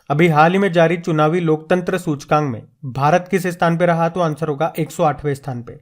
अभी हाल ही में जारी चुनावी लोकतंत्र सूचकांक में भारत किस स्थान पे रहा? तो आंसर होगा 108वें स्थान पे।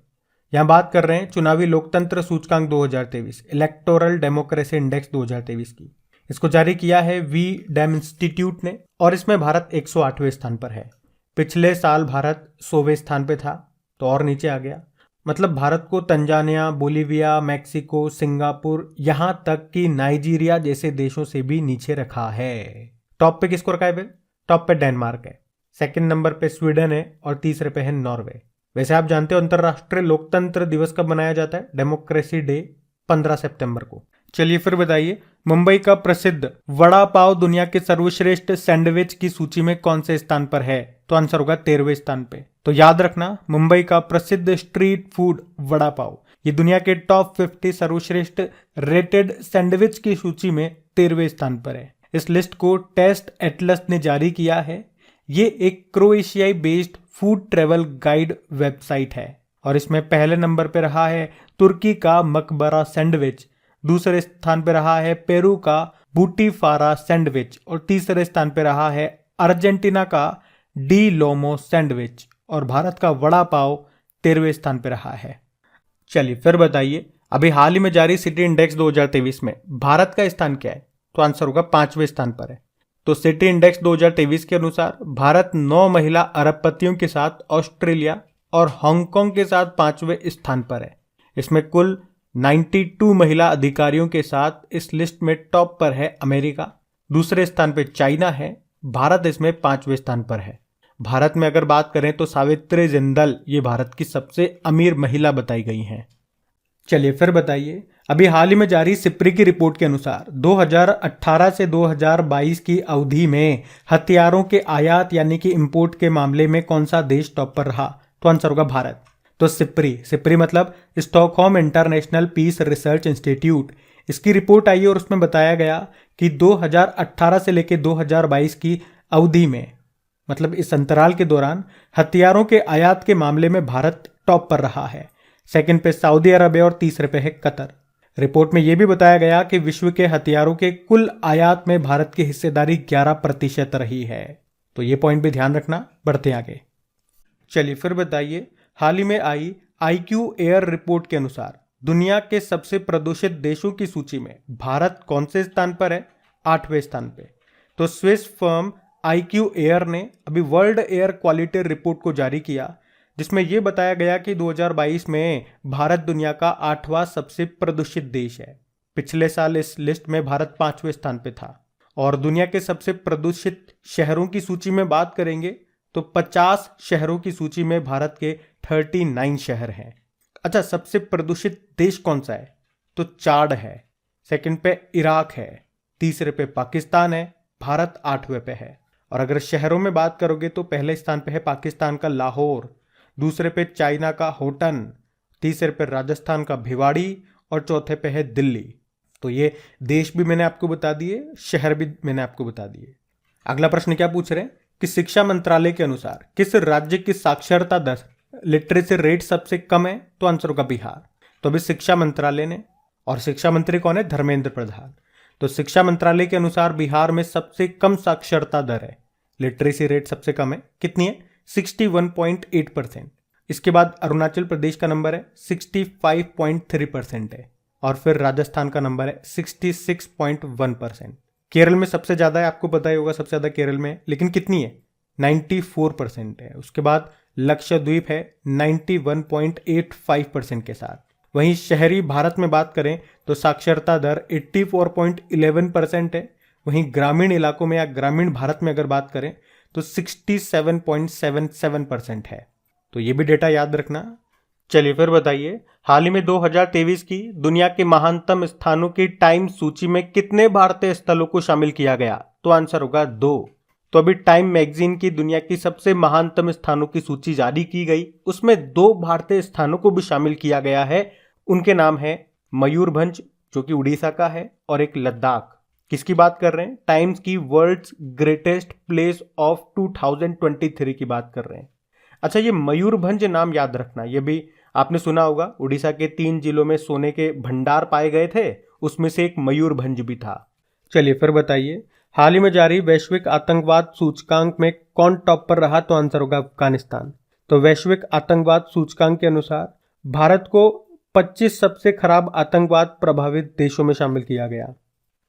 यहां बात कर रहे हैं चुनावी लोकतंत्र सूचकांक 2023, इलेक्टोरल डेमोक्रेसी इंडेक्स 2023 की। इसको जारी किया है वी डैम इंस्टीट्यूट ने और इसमें भारत 108वें स्थान पर है। पिछले साल भारत 100वें स्थान पे था तो और नीचे आ गया। मतलब भारत को तंजानिया, बोलीविया, मैक्सिको, सिंगापुर, यहां तक कि नाइजीरिया जैसे देशों से भी नीचे रखा है। टॉप पे किसको रखा है फिर? टॉप पे डेनमार्क है, सेकंड नंबर पे स्वीडन है और तीसरे पे है नॉर्वे। वैसे आप जानते हो अंतरराष्ट्रीय लोकतंत्र दिवस कब मनाया जाता है? डेमोक्रेसी डे 15 सितंबर को। चलिए फिर बताइए, मुंबई का प्रसिद्ध वड़ा पाव दुनिया के सर्वश्रेष्ठ सैंडविच की सूची में कौन से स्थान पर है? तो आंसर होगा 13वें स्थान पे। तो याद रखना, मुंबई का प्रसिद्ध स्ट्रीट फूड वड़ा पाव ये दुनिया के टॉप 50 सर्वश्रेष्ठ रेटेड सैंडविच की सूची में 13वें स्थान पर है। इस लिस्ट को टेस्ट एटलस ने जारी किया है। ये एक क्रोएशियाई based food travel guide website है और इसमें पहले नंबर पे रहा है तुर्की का मकबरा सैंडविच, दूसरे स्थान पे रहा है पेरू का बूटीफारा सैंडविच और तीसरे स्थान पे रहा है अर्जेंटीना का डी लोमो सैंडविच और भारत का वड़ा पाव 13वें स्थान पे रहा है। चलिए फिर बताइए, अभी हाल ही में जारी सिटी इंडेक्स 2023 में भारत का स्थान क्या है? तो आंसर होगा 5वें स्थान पर है। तो सिटी इंडेक्स 2023 के अनुसार भारत 9 महिला अरबपतियों के साथ ऑस्ट्रेलिया और हांगकांग के साथ 5वें स्थान पर है। इसमें कुल 92 महिला अधिकारियों के साथ इस लिस्ट में टॉप पर है अमेरिका, दूसरे स्थान पर चाइना है, भारत इसमें 5वें स्थान पर है। भारत में अगर बात करें तो सावित्री जिंदल ये भारत की सबसे अमीर महिला बताई गई हैं। चलिए फिर बताइए, अभी हाल ही में जारी सिप्री की रिपोर्ट के अनुसार 2018 से 2022 की अवधि में हथियारों के आयात यानी कि इंपोर्ट के मामले में कौन सा देश टॉप पर रहा? तो आंसर होगा भारत। तो सिप्री मतलब Stockholm International Peace Research Institute, इसकी रिपोर्ट आई और उसमें बताया गया कि 2018 से लेकर 2022 की अवधि में, मतलब इस अंतराल के दौरान हथियारों के आयात के मामले में भारत टॉप पर रहा है। सेकंड पे सऊदी अरब है और तीसरे पे है कतर। रिपोर्ट में यह भी बताया गया कि विश्व के हथियारों के कुल आयात में भारत की हिस्सेदारी 11% रही है। तो ये पॉइंट भी ध्यान रखना। बढ़ते आगे। चलिए फिर बताइए, हाल ही में आई IQ एयर रिपोर्ट के अनुसार दुनिया के सबसे प्रदूषित देशों की सूची में भारत कौन से स्थान पर है? 8वें स्थान पे। तो स्विस फर्म IQ एयर ने अभी वर्ल्ड एयर क्वालिटी रिपोर्ट को जारी किया, जिसमें यह बताया गया कि 2022 में भारत दुनिया का 8वां सबसे प्रदूषित देश है। पिछले साल इस लिस्ट में भारत 5वें स्थान पे था। और दुनिया के सबसे प्रदूषित शहरों की सूची में बात करेंगे तो 50 शहरों की सूची में भारत के 39 शहर हैं। अच्छा, सबसे प्रदूषित देश कौन सा है? तो चाड है, सेकंड पे इराक है, तीसरे पे पाकिस्तान है, भारत 8वें पे है। और अगर शहरों में बात करोगे तो पहले स्थान पे है पाकिस्तान का लाहौर, दूसरे पे चाइना का होटन, तीसरे पे राजस्थान का भिवाड़ी और चौथे पे है दिल्ली। तो ये देश भी मैंने आपको बता दिए, शहर भी मैंने आपको बता दिए। अगला प्रश्न क्या पूछ रहे हैं कि शिक्षा मंत्रालय के अनुसार किस राज्य की साक्षरता दर, लिटरेसी रेट सबसे कम है? तो आंसर होगा बिहार। तो अभी शिक्षा मंत्रालय ने, और शिक्षा मंत्री कौन है? धर्मेंद्र प्रधान। तो शिक्षा मंत्रालय के अनुसार बिहार में सबसे कम साक्षरता दर है, लिटरेसी रेट सबसे कम है। कितनी है? 61.8%। इसके बाद अरुणाचल प्रदेश का नंबर है 65.3% है और फिर राजस्थान का नंबर है 66.1%। केरल में सबसे ज्यादा है, आपको पता ही होगा सबसे ज्यादा केरल में, लेकिन कितनी है? 94% है। उसके बाद लक्षद्वीप है 91.85% के साथ। वहीं शहरी भारत में बात करें तो साक्षरता दर 84.11% है। वहीं ग्रामीण इलाकों में या ग्रामीण भारत में अगर बात करें तो 67.77% है। तो ये भी डेटा याद रखना। चलिए फिर बताइए, हाल ही में 2023 की दुनिया के महानतम स्थानों की टाइम सूची में कितने भारतीय स्थलों को शामिल किया गया? तो आंसर होगा 2। तो अभी टाइम मैगजीन की दुनिया की सबसे महानतम स्थानों की सूची जारी की गई, उसमें 2 भारतीय स्थानों को भी शामिल किया गया है। उनके नाम है मयूरभंज जो कि उड़ीसा का है और एक लद्दाख। किसकी बात कर रहे हैं? टाइम्स की वर्ल्ड्स ग्रेटेस्ट प्लेस ऑफ 2023 की बात कर रहे हैं। अच्छा, ये मयूरभंज नाम याद रखना, ये भी आपने सुना होगा। उड़ीसा के 3 जिलों में सोने के भंडार पाए गए थे, उसमें से एक मयूरभंज भी था। चलिए फिर बताइए, हाल ही में जारी वैश्विक आतंकवाद सूचकांक में कौन टॉप पर रहा? तो आंसर होगा अफगानिस्तान। तो वैश्विक आतंकवाद सूचकांक के अनुसार भारत को 25 सबसे खराब आतंकवाद प्रभावित देशों में शामिल किया गया।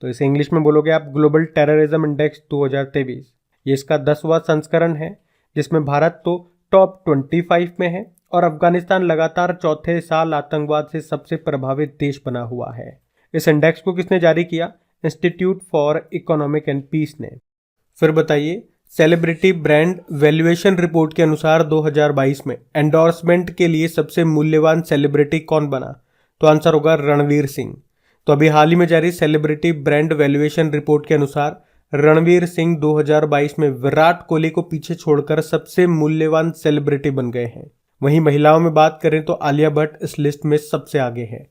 तो इसे इंग्लिश में बोलोगे आप ग्लोबल टेररिज्म इंडेक्स 2023। ये इसका 10वां संस्करण है, जिसमें भारत तो टॉप 25 में है और अफगानिस्तान लगातार चौथे साल आतंकवाद से सबसे प्रभावित देश बना हुआ है। इस इंडेक्स को किसने जारी किया? Institute for Economic and Peace ने। फिर बताइए, सेलिब्रिटी ब्रांड वैल्यूएशन रिपोर्ट के अनुसार 2022 में एंडोर्समेंट के लिए सबसे मूल्यवान सेलिब्रिटी कौन बना? तो आंसर होगा रणवीर सिंह। तो अभी हाल ही में जारी सेलिब्रिटी ब्रांड वैल्यूएशन रिपोर्ट के अनुसार रणवीर सिंह 2022 में विराट कोहली को पीछे छोड़कर सबसे मूल्यवान सेलिब्रिटी बन गए हैं। वहीं महिलाओं में बात करें तो आलिया भट्ट इस लिस्ट में सबसे आगे है।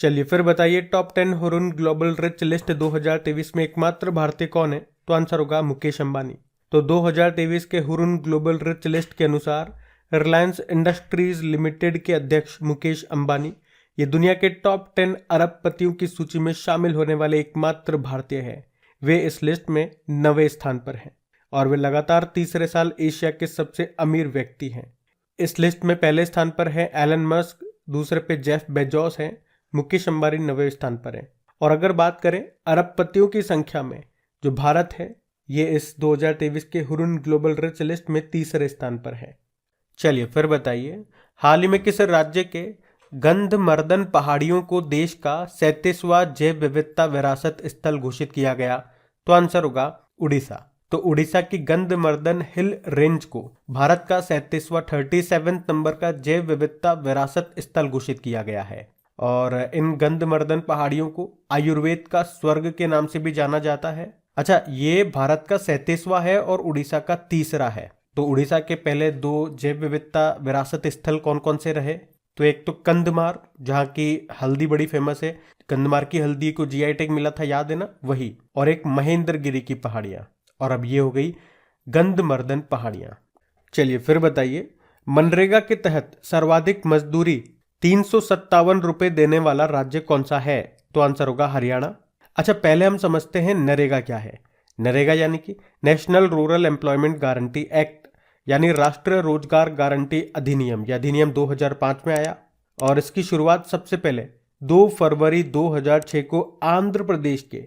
चलिए फिर बताइए, top 10 Hurun global rich list 2023 में एकमात्र भारतीय कौन है? तो आंसर होगा मुकेश अंबानी। तो 2023 के हुरुन ग्लोबल रिच लिस्ट के अनुसार रिलायंस इंडस्ट्रीज लिमिटेड के अध्यक्ष मुकेश अंबानी ये दुनिया के टॉप 10 अरबपतियों की सूची में शामिल होने वाले एकमात्र भारतीय हैं। वे इस लिस्ट में 9वें स्थान पर हैं और वे लगातार तीसरे साल एशिया के सबसे अमीर व्यक्ति हैं। इस लिस्ट में पहले स्थान पर है एलन मस्क, दूसरे पे जेफ बेजोस हैं, मुकेश अंबानी 9वें स्थान पर है। और अगर बात करें अरबपतियों की संख्या में, जो भारत है ये इस 2023 के हुरुन ग्लोबल रिच लिस्ट में तीसरे स्थान पर है। चलिए फिर बताइए, हाल ही में किस राज्य के गंधमर्दन पहाड़ियों को देश का 37वां जैव विविधता विरासत स्थल घोषित किया गया? तो आंसर होगा उड़ीसा। तो उड़ीसा की गंधमर्दन हिल रेंज को भारत का 37वां नंबर का जैव विविधता विरासत स्थल घोषित किया गया है। और इन गंधमर्दन पहाड़ियों को आयुर्वेद का स्वर्ग के नाम से भी जाना जाता है। अच्छा, ये भारत का 37वां है और उड़ीसा का तीसरा है। तो उड़ीसा के पहले 2 जैव विविधता विरासत स्थल कौन कौन से रहे? तो एक तो कंधमार, जहाँ की हल्दी बड़ी फेमस है, कंधमार की हल्दी को जीआई टैग मिला था, याद है ना, वही। और एक महेंद्रगिरी की पहाड़ियाँ, और अब ये हो गई गंधमर्दन पहाड़ियाँ। चलिए फिर बताइए, मनरेगा के तहत सर्वाधिक मजदूरी 357 रुपए देने वाला राज्य कौन सा है? तो आंसर होगा हरियाणा। अच्छा, पहले हम समझते हैं नरेगा क्या है। नरेगा यानी कि national rural employment guarantee act, यानी राष्ट्रीय रोजगार गारंटी अधिनियम। यह अधिनियम 2005 में आया और इसकी शुरुआत सबसे पहले 2 फरवरी 2006 को आंध्र प्रदेश के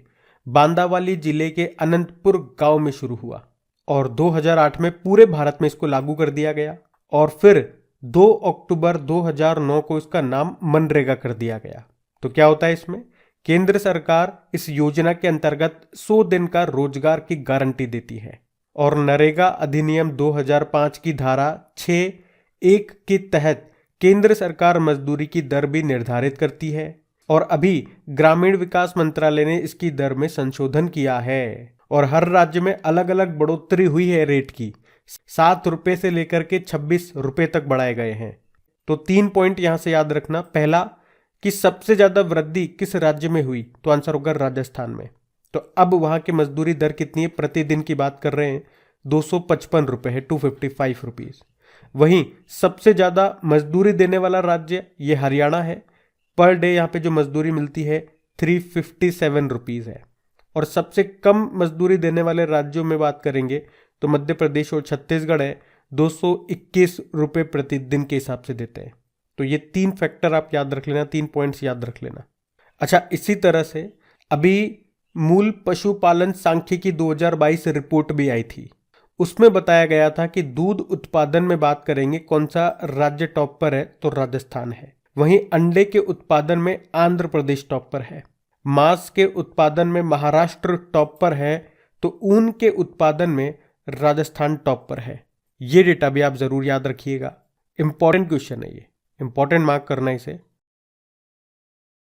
बांदावाली जिले के अनंतपुर गांव में शुरू हुआ और 2008 में पूरे भारत में इसको लागू कर दिया गया और फिर 2 अक्टूबर 2009 को इसका नाम मनरेगा कर दिया गया। तो क्या होता है इसमें? केंद्र सरकार इस योजना के अंतर्गत 100 दिन का रोजगार की गारंटी देती है और नरेगा अधिनियम 2005 की धारा 6(1) के तहत केंद्र सरकार मजदूरी की दर भी निर्धारित करती है और अभी ग्रामीण विकास मंत्रालय ने इसकी दर में संशोधन किया है और हर राज्य में अलग अलग बढ़ोतरी हुई है रेट की। 7 रुपए से लेकर के 26 रुपए तक बढ़ाए गए हैं। तो 3 पॉइंट यहां से याद रखना। पहला कि सबसे ज्यादा वृद्धि किस राज्य में हुई? तो आंसर होगा राजस्थान में। तो अब वहां की मजदूरी दर कितनी है? प्रतिदिन की बात कर रहे हैं, 255 रुपए है, 255 रुपीज। वहीं सबसे ज्यादा मजदूरी देने वाला राज्य ये हरियाणा है। पर डे यहाँ पे जो मजदूरी मिलती है 357 रुपीज है। और सबसे कम मजदूरी देने वाले राज्यों में बात करेंगे तो मध्य प्रदेश और छत्तीसगढ़ है, 221 रुपए प्रतिदिन के हिसाब से देते हैं। तो ये 3 फैक्टर आप याद रख लेना, 3 पॉइंट्स याद रख लेना। अच्छा, इसी तरह से अभी मूल पशुपालन सांख्यिकी 2022 रिपोर्ट भी आई थी। उसमें बताया गया था कि दूध उत्पादन में बात करेंगे कौन सा राज्य टॉप पर है? तो राजस्थान है। वहीं अंडे के उत्पादन में आंध्र प्रदेश टॉप पर है। मांस के उत्पादन में महाराष्ट्र टॉप पर है। तो ऊन के उत्पादन में राजस्थान टॉप पर है। ये डेटा भी आप जरूर याद रखिएगा, इंपॉर्टेंट क्वेश्चन है ये, इंपॉर्टेंट मार्क करना इसे।